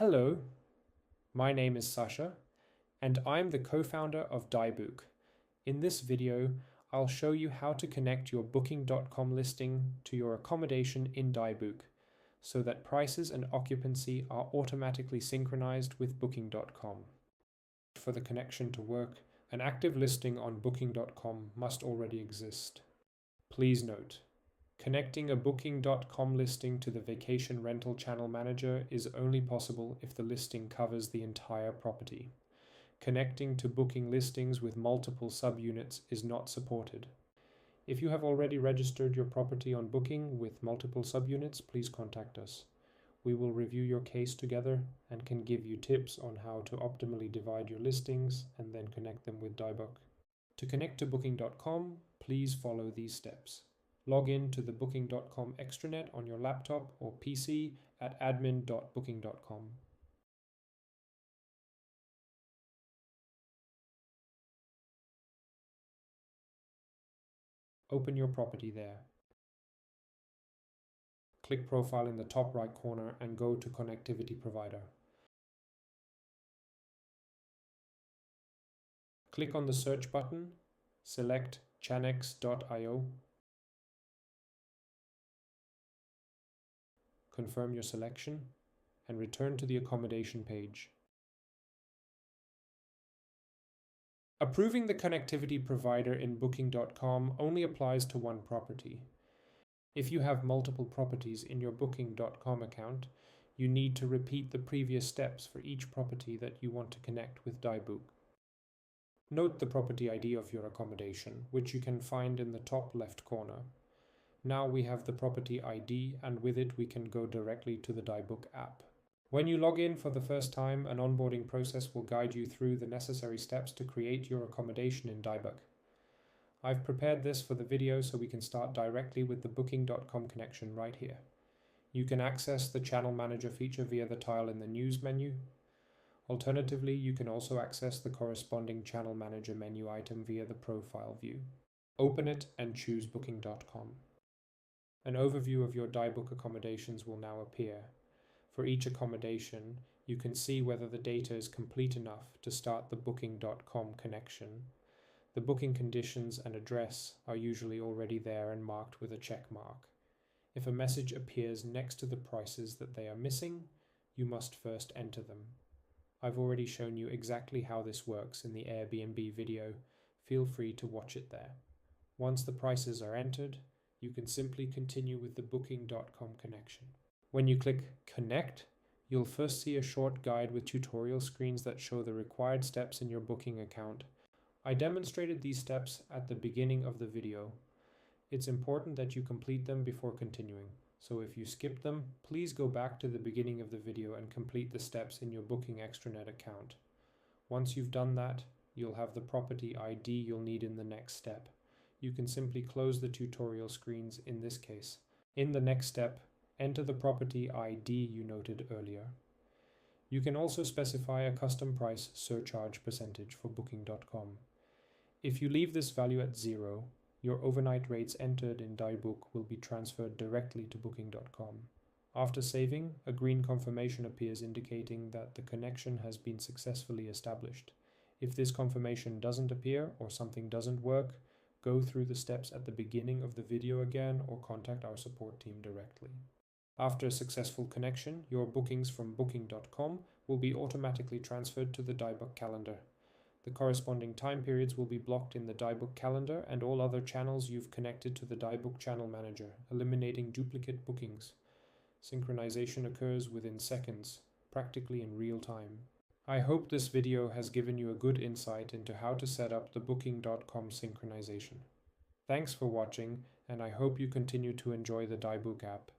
Hello, my name is Sasha, and I'm the co-founder of DiBooq. In this video, I'll show you how to connect your Booking.com listing to your accommodation in DiBooq, so that prices and occupancy are automatically synchronized with Booking.com. For the connection to work, an active listing on Booking.com must already exist. Please note, connecting a Booking.com listing to the Vacation Rental Channel Manager is only possible if the listing covers the entire property. Connecting to booking listings with multiple subunits is not supported. If you have already registered your property on Booking with multiple subunits, please contact us. We will review your case together and can give you tips on how to optimally divide your listings and then connect them with DiBooq. To connect to Booking.com, please follow these steps. Log in to the Booking.com extranet on your laptop or PC at admin.booking.com. Open your property there. Click Profile in the top right corner and go to Connectivity Provider. Click on the search button, select chanex.io. Confirm your selection and return to the accommodation page. Approving the connectivity provider in Booking.com only applies to one property. If you have multiple properties in your Booking.com account, you need to repeat the previous steps for each property that you want to connect with DiBooq. Note the property ID of your accommodation, which you can find in the top left corner. Now we have the property ID, and with it we can go directly to the DiBooq app. When you log in for the first time, an onboarding process will guide you through the necessary steps to create your accommodation in DiBooq. I've prepared this for the video so we can start directly with the Booking.com connection right here. You can access the Channel Manager feature via the tile in the News menu. Alternatively, you can also access the corresponding Channel Manager menu item via the Profile view. Open it and choose Booking.com. An overview of your DiBooq accommodations will now appear. For each accommodation, you can see whether the data is complete enough to start the Booking.com connection. The booking conditions and address are usually already there and marked with a check mark. If a message appears next to the prices that they are missing, you must first enter them. I've already shown you exactly how this works in the Airbnb video. Feel free to watch it there. Once the prices are entered, you can simply continue with the Booking.com connection. When you click Connect, you'll first see a short guide with tutorial screens that show the required steps in your booking account. I demonstrated these steps at the beginning of the video. It's important that you complete them before continuing. So if you skip them, please go back to the beginning of the video and complete the steps in your Booking Extranet account. Once you've done that, you'll have the property ID you'll need in the next step. You can simply close the tutorial screens in this case. In the next step, enter the property ID you noted earlier. You can also specify a custom price surcharge percentage for Booking.com. If you leave this value at 0, your overnight rates entered in DiBooq will be transferred directly to Booking.com. After saving, a green confirmation appears indicating that the connection has been successfully established. If this confirmation doesn't appear or something doesn't work, go through the steps at the beginning of the video again or contact our support team directly. After a successful connection, your bookings from Booking.com will be automatically transferred to the DiBooq calendar. The corresponding time periods will be blocked in the DiBooq calendar and all other channels you've connected to the DiBooq Channel Manager, eliminating duplicate bookings. Synchronization occurs within seconds, practically in real time. I hope this video has given you a good insight into how to set up the Booking.com synchronization. Thanks for watching, and I hope you continue to enjoy the DiBooq app.